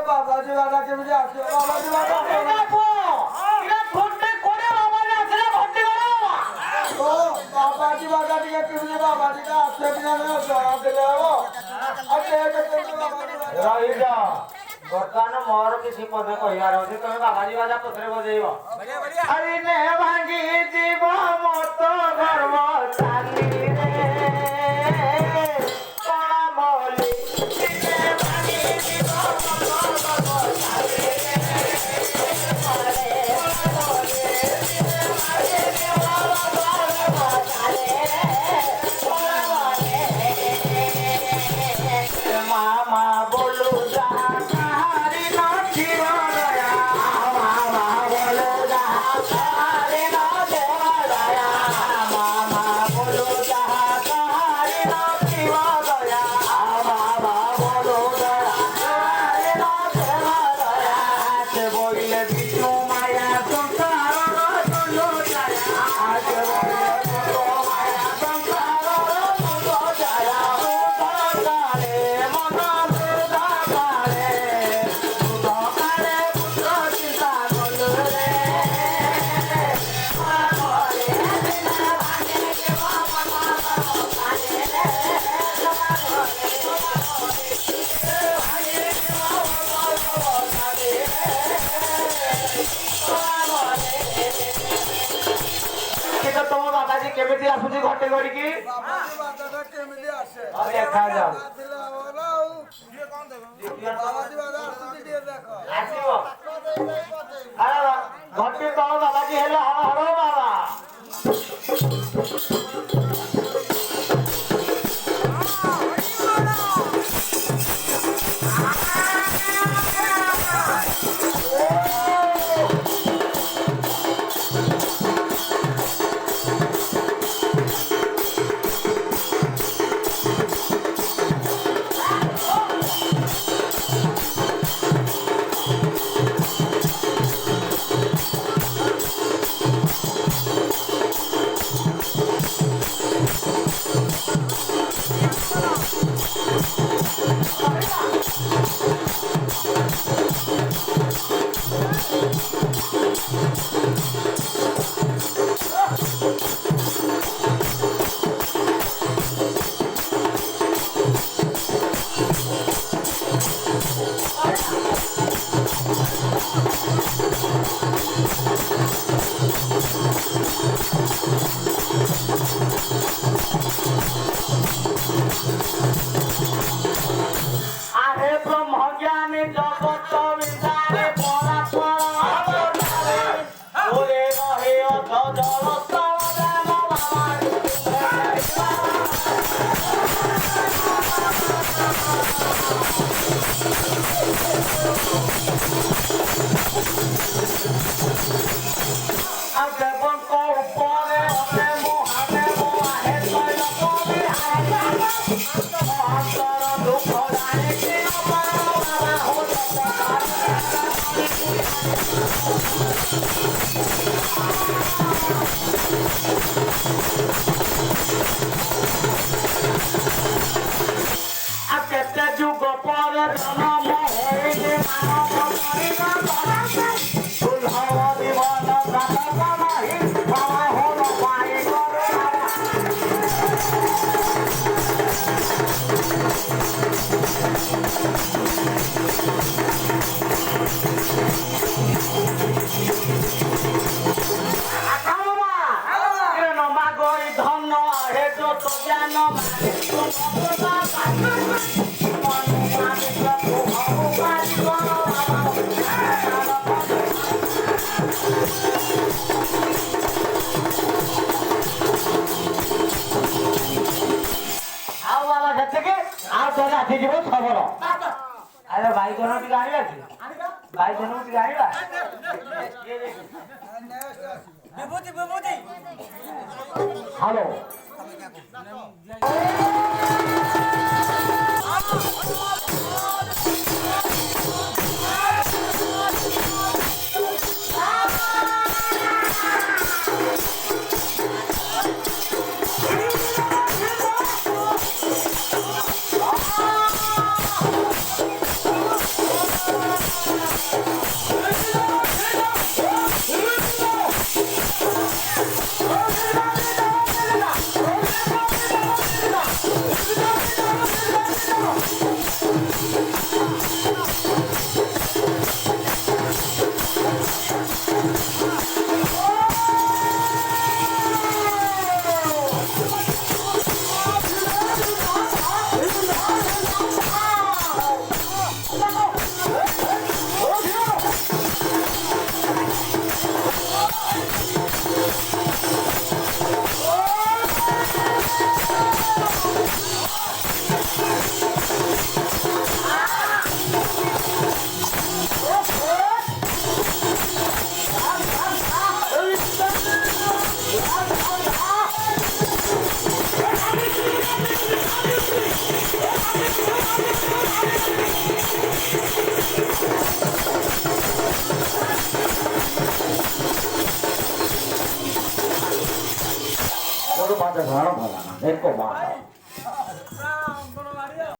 বাবাজি বাবা কেমন আছে বাবাজি বাবা দেখো এটা ঘটে করে বাবাজি আছে না ঘটে করো ও বাবাজি বাবা টিকে কেমন বাবাজি কা আছে কিনা না জনা দিলে হবো আচ্ছা এটা কেমন বাবাজি ରହିଯା ବର୍ତ୍ତମାନ ମୋର କିଛି ପଦେ କହିବାର ଅଛି ତମେ ବାବାଜୀ ବାଜା ପଛରେ ବଜେଇବ ଆଇନେ ଭାଙ୍ଗି ଯିବ ମତ ଗର୍ବ ଚାଲି ରେ କଣ ମଲି ଆଇନେ ଭାଙ୍ଗି ଯିବ ମତ ଗର୍ବ ଚାଲି ରେ ମଲେ ମଲେ ଭାଙ୍ଗି ଯିବ ମତ ଗର୍ବ ଚାଲି ରେ କଣ ମଲେ ମାମା ବୋଲୁ ଯା केमिति आसुची घटे करिकी बाबाजी बाबा केमती आसे देखा जाओ आथिला होला ଆଉ ये कोन देखो बाबाजी बाबा आसुची दिए देखो आसीबो अरे घटे तो बाबाजी हेलो हरो बाबा अरे भाई दोनों की गाड़ी है भाई दोनों की गाड़ी है विभूति विभूति हेलो ପାଞ୍ଚ ଘର ଭଲ ନା ଦେଖ ବାଟ